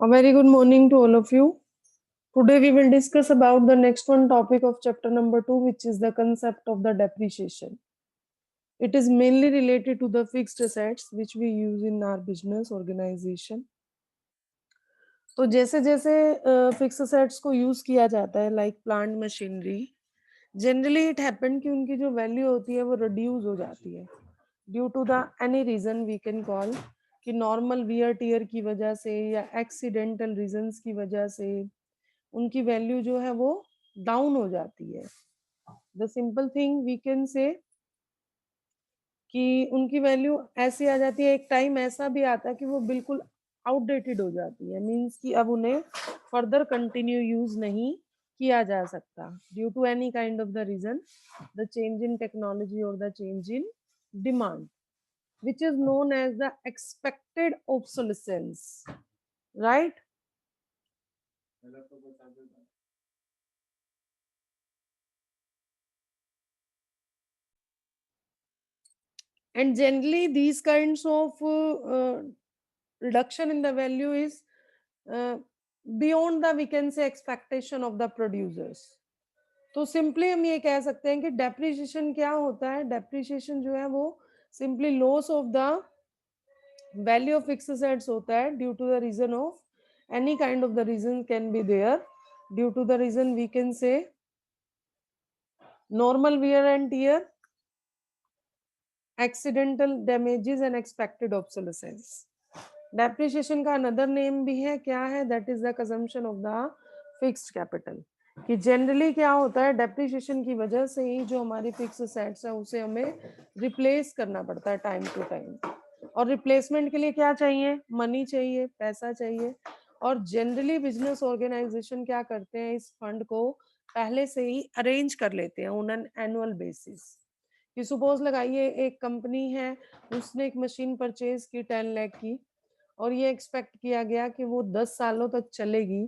A very good morning to all of you. Today we will discuss about the next one topic of chapter number 2, which is the concept of the depreciation. It is mainly related to the fixed assets which we use in our business organization. तो जैसे जैसे fix assets को use किया जाता है like plant machinery, generally it happen कि उनकी जो वैल्यू होती है वो रिड्यूस हो जाती है due to the any reason we can call, कि नॉर्मल वियर टीयर की वजह से या एक्सीडेंटल रीजंस की वजह से उनकी वैल्यू जो है वो डाउन हो जाती है. The simple thing we can say कि उनकी वैल्यू ऐसी आ जाती है, एक टाइम ऐसा भी आता है कि वो बिल्कुल आउटडेटेड हो जाती है, मींस कि अब उन्हें फर्दर कंटिन्यू यूज नहीं किया जा सकता due to any kind of the reason, the change in technology और the change in demand, which is known as the expected obsolescence, right? And generally these kinds of reduction in the value is uh, beyond the, we can say, expectation of the producers. तो simply हम ये कह सकते हैं कि depreciation क्या होता है. डेप्रिसिएशन जो है वो simply loss of the value of fixed assets होता है due to the reason of any kind of the reason can be there, due to the reason we can say normal wear and tear, accidental damages and expected obsolescence. Depreciation का another name भी है, क्या है? That is the consumption of the fixed capital. कि generally क्या होता है, depreciation की वजह से ही जो हमारी फिक्स असेट्स है उसे हमें रिप्लेस करना पड़ता है टाइम टू टाइम. और रिप्लेसमेंट के लिए क्या चाहिए? मनी चाहिए, पैसा चाहिए. और जनरली बिजनेस ऑर्गेनाइजेशन क्या करते हैं, इस फंड को पहले से ही अरेंज कर लेते हैं ऑन एन एनुअल बेसिस. कि सपोज लगाइए एक कंपनी है, उसने एक मशीन परचेज की 10 लाख की और ये एक्सपेक्ट किया गया कि वो 10 सालों तक चलेगी.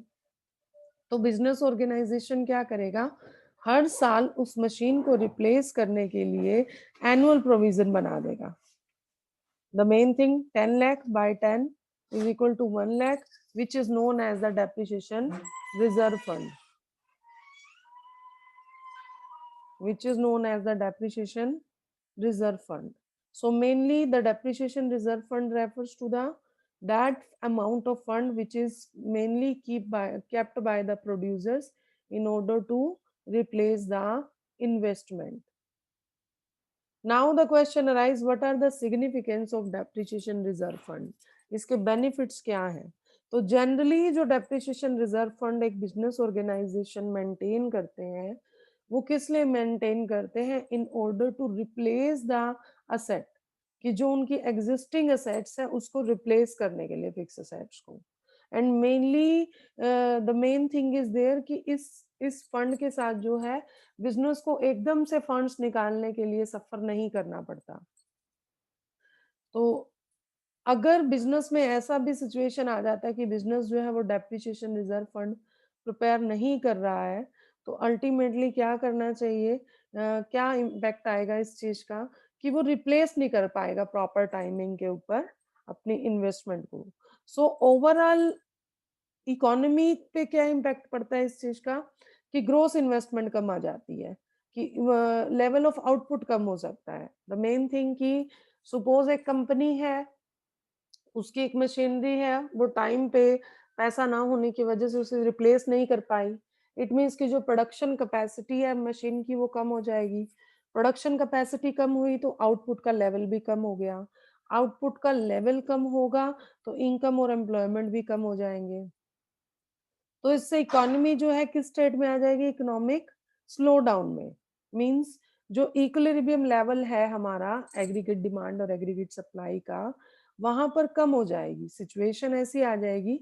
तो बिजनेस ऑर्गेनाइजेशन क्या करेगा, हर साल उस मशीन को रिप्लेस करने के लिए एनुअल प्रोविजन बना देगा. The main thing 10 lakh by 10 is equal to 1 lakh, which is known as the depreciation reserve fund, which is known as the depreciation reserve fund. So mainly the depreciation reserve fund refers to the that amount of fund which is mainly kept by the producers in order to replace the investment. Now the question arises, what are the significance of depreciation reserve fund? इसके benefits क्या हैं? तो generally जो depreciation reserve fund एक business organisation maintain करते हैं, वो किस लिए मेंटेन करते हैं? In order to replace the asset, कि जो उनकी एग्जिस्टिंग असेट्स है उसको रिप्लेस करने के लिए फिक्स असेट्स को. And mainly the main thing is there कि इस फंड के साथ जो है बिजनेस को एकदम से फंड्स निकालने के लिए सफर नहीं करना पड़ता. तो अगर बिजनेस में ऐसा भी सिचुएशन आ जाता है कि बिजनेस जो है वो डेप्रिसिएशन रिजर्व फंड प्रिपेयर नहीं कर रहा है, तो अल्टीमेटली क्या करना चाहिए, क्या इम्पैक्ट आएगा इस चीज का, कि वो रिप्लेस नहीं कर पाएगा प्रॉपर टाइमिंग के ऊपर अपनी इन्वेस्टमेंट को. सो ओवरऑल इकोनॉमी पे क्या इम्पैक्ट पड़ता है इस चीज का, कि ग्रोस इन्वेस्टमेंट कम आ जाती है, कि लेवल ऑफ आउटपुट कम हो सकता है. द मेन थिंग कि सपोज एक कंपनी है, उसकी एक मशीनरी है, वो टाइम पे पैसा ना होने की वजह से उसे रिप्लेस नहीं कर पाई. इट मीन्स कि जो प्रोडक्शन कैपेसिटी है मशीन की वो कम हो जाएगी. प्रोडक्शन कैपेसिटी कम हुई तो आउटपुट का लेवल भी कम हो गया. आउटपुट का लेवल कम होगा तो इनकम और एम्प्लॉयमेंट भी कम हो जाएंगे. तो इससे इकोनॉमी जो है किस स्टेट में आ जाएगी, इकोनॉमिक स्लो डाउन में. मींस जो इक्विलिब्रियम लेवल है हमारा एग्रीगेट डिमांड और एग्रीगेट सप्लाई का, वहां पर कम हो जाएगी. सिचुएशन ऐसी आ जाएगी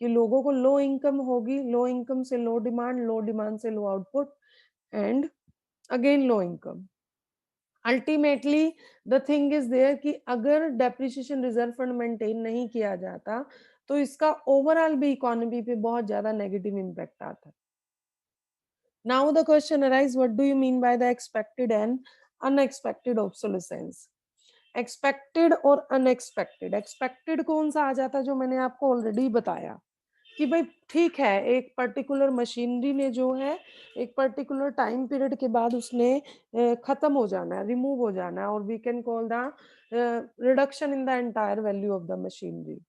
कि लोगों को लो इनकम होगी, लो इनकम से लो डिमांड से low output, and again low income. Ultimately the thing is there कि अगर डेप्रिसिएशन रिजर्व फंड मेंटेन नहीं किया जाता तो इसका ओवरऑल भी इकोनॉमी पे बहुत ज्यादा नेगेटिव इम्पैक्ट आता है. Now the question arise, what do you mean by the expected and unexpected obsolescence. Expected और अनएक्सपेक्टेड. एक्सपेक्टेड कौन सा आ जाता है, जो मैंने आपको ऑलरेडी बताया कि भाई ठीक है, एक पर्टिकुलर मशीनरी ने जो है एक पर्टिकुलर टाइम पीरियड के बाद उसने खत्म हो जाना है, रिमूव हो जाना है, और we can call the reduction in the entire value of the machinery.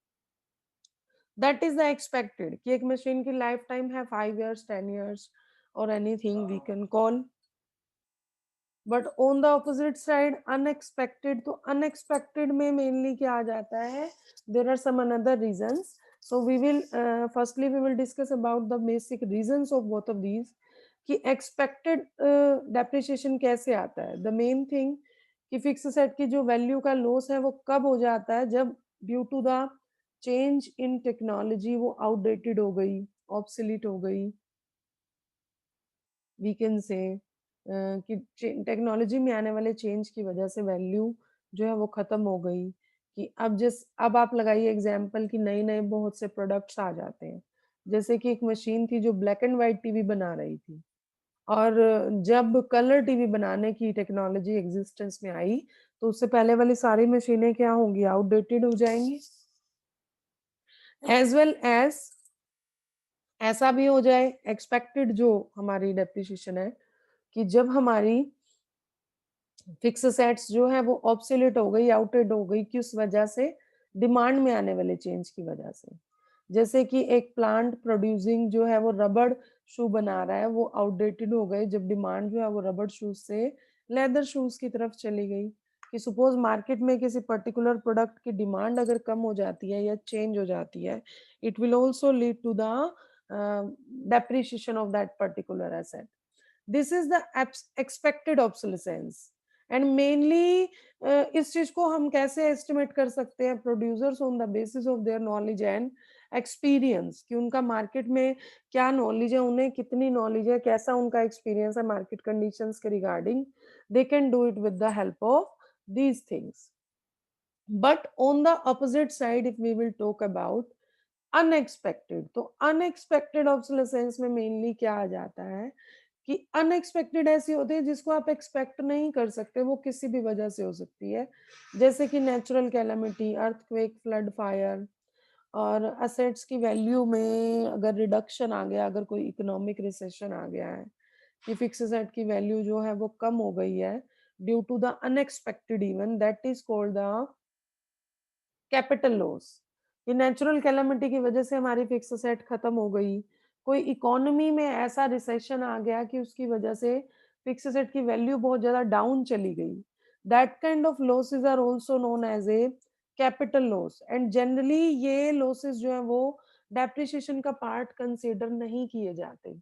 That is the expected कि एक मशीन की लाइफ टाइम है 5 years, 10 years और anything we can call. But on the opposite side unexpected, तो unexpected में mainly क्या आ जाता है, there are some another reasons. So we will firstly we will discuss about the basic reasons of both of these, कि expected depreciation कैसे आता है। द मेन थिंग कि फिक्स सेट की जो वैल्यू का लॉस है वो कब हो जाता है, जब due to the change in technology वो आउटडेटेड हो गई, ऑब्सोलीट हो गई, वी कैन से कि टेक्नोलॉजी में आने वाले चेंज की वजह से वैल्यू जो है वो खत्म हो गई। कि अब आप लगाइए एग्जांपल कि नए नए बहुत से प्रोडक्ट्स आ जाते हैं, जैसे कि एक मशीन थी जो ब्लैक एंड व्हाइट टीवी बना रही थी, और जब कलर टीवी बनाने की टेक्नोलॉजी एग्जिस्टेंस में आई, तो उससे पहले वाली सारी मशीनें क्या होंगी, आउटडेटेड हो जाएंगी। एज वेल एज ऐसा भी हो जाए, एक्सपेक्टेड जो हमारी डेप्रिसिएशन है, कि जब हमारी फिक्स सेट्स जो है वो ऑब्सोलीट हो गई, आउटेड हो गई, किस वजह से, डिमांड में आने वाले चेंज की वजह से। जैसे कि एक प्लांट प्रोड्यूसिंग जो है वो रबड़ शू बना रहा है, वो आउटडेटेड हो गए जब डिमांड जो है वो रबड़ शूज से लेदर शूज की तरफ चली गई। कि सपोज मार्केट में किसी पर्टिकुलर प्रोडक्ट की डिमांड अगर कम हो जाती है या चेंज हो जाती है, it will also lead to the depreciation of that particular asset. This is the expected obsolescence. And mainly इस चीज को हम कैसे एस्टिमेट कर सकते हैं, producers on the basis of their knowledge and experience, कि उनका मार्केट में क्या नॉलेज है, उन्हें कितनी नॉलेज है, कैसा उनका एक्सपीरियंस है मार्केट कंडीशंस के regarding, they can do it with the help of these things. But on the opposite side if we will talk about unexpected, तो अनएक्सपेक्टेड ऑब्सोलेसेंस में मेनली क्या आ जाता है, कि अनएक्सपेक्टेड ऐसी होती है जिसको आप एक्सपेक्ट नहीं कर सकते, वो किसी भी वजह से हो सकती है, जैसे कि natural calamity, earthquake, flood, fire, और असेट्स की वैल्यू में अगर रिडक्शन आ गया, अगर कोई इकोनॉमिक रिसेशन आ गया है, कि फिक्स एसेट की वैल्यू जो है वो कम हो गई है due to the unexpected event, that is called the capital loss. ये नेचुरल कैलामिटी की वजह से हमारी फिक्स एसेट खत्म हो गई, कोई इकोनॉमी में ऐसा रिसेशन आ गया कि उसकी वजह से फिक्स एसेट की वैल्यू बहुत ज्यादा डाउन चली गई, that kind of losses are also known as a capital loss. And generally ये लॉसेस जो है वो डेप्रिसिएशन का पार्ट कंसीडर नहीं किए जाते,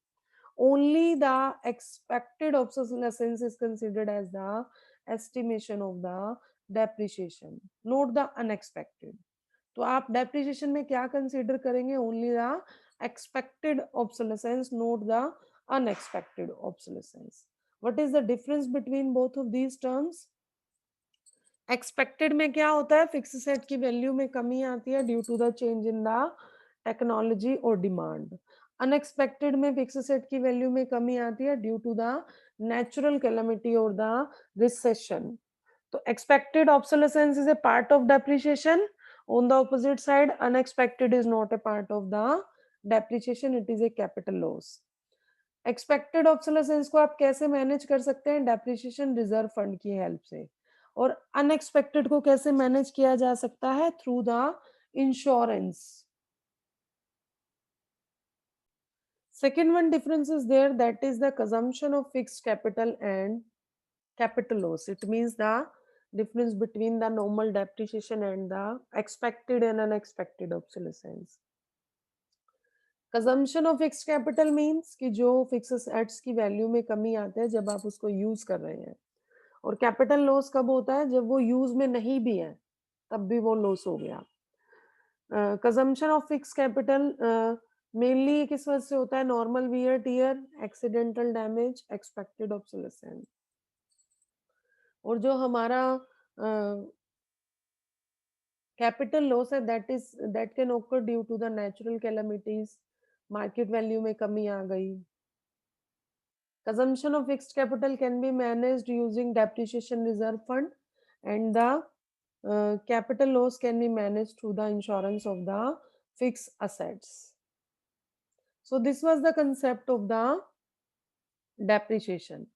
only the expected obsolescence is considered as the estimation of the depreciation, not the unexpected। तो आप डेप्रिसिएशन में क्या कंसीडर करेंगे, only the expected obsolescence, note the unexpected obsolescence. What is the difference between both of these terms? Expected में क्या होता है, fix set की वैल्यू में कमी आती है due to the change in the technology और डिमांड। अनएक्सपेक्टेड में फिक्स सेट की वैल्यू में कमी आती है due to the natural calamity और द रिसेशन। तो expected obsolescence is a part of depreciation. On the opposite side, unexpected is not a part of the depreciation, it is a capital loss. Expected obsolescence को आप कैसे manage कर सकते हैं, depreciation reserve fund की help से। और unexpected को कैसे मैनेज किया जा सकता है, through the insurance. Second one difference is there, that is the consumption of fixed capital and capital loss. It means the difference between the normal depreciation and the expected and unexpected obsolescence. Consumption of fixed capital means कि जो fix assets की value में कमी आते हैं जब आप उसको यूज कर रहे हैं, और कैपिटल लॉस कब होता है, जब वो यूज में नहीं भी है तब भी वो लॉस हो गया। Consumption of fix capital mainly किस वजह से होता है, normal wear tear, accidental damage, expected obsolescence. और जो हमारा कैपिटल लॉस है, that can occur due to the natural calamities, market value में कमी आ गई। Consumption of fixed capital can be managed using depreciation reserve fund, and the capital loss can be managed through the insurance of the fix assets. So this was the concept of the depreciation.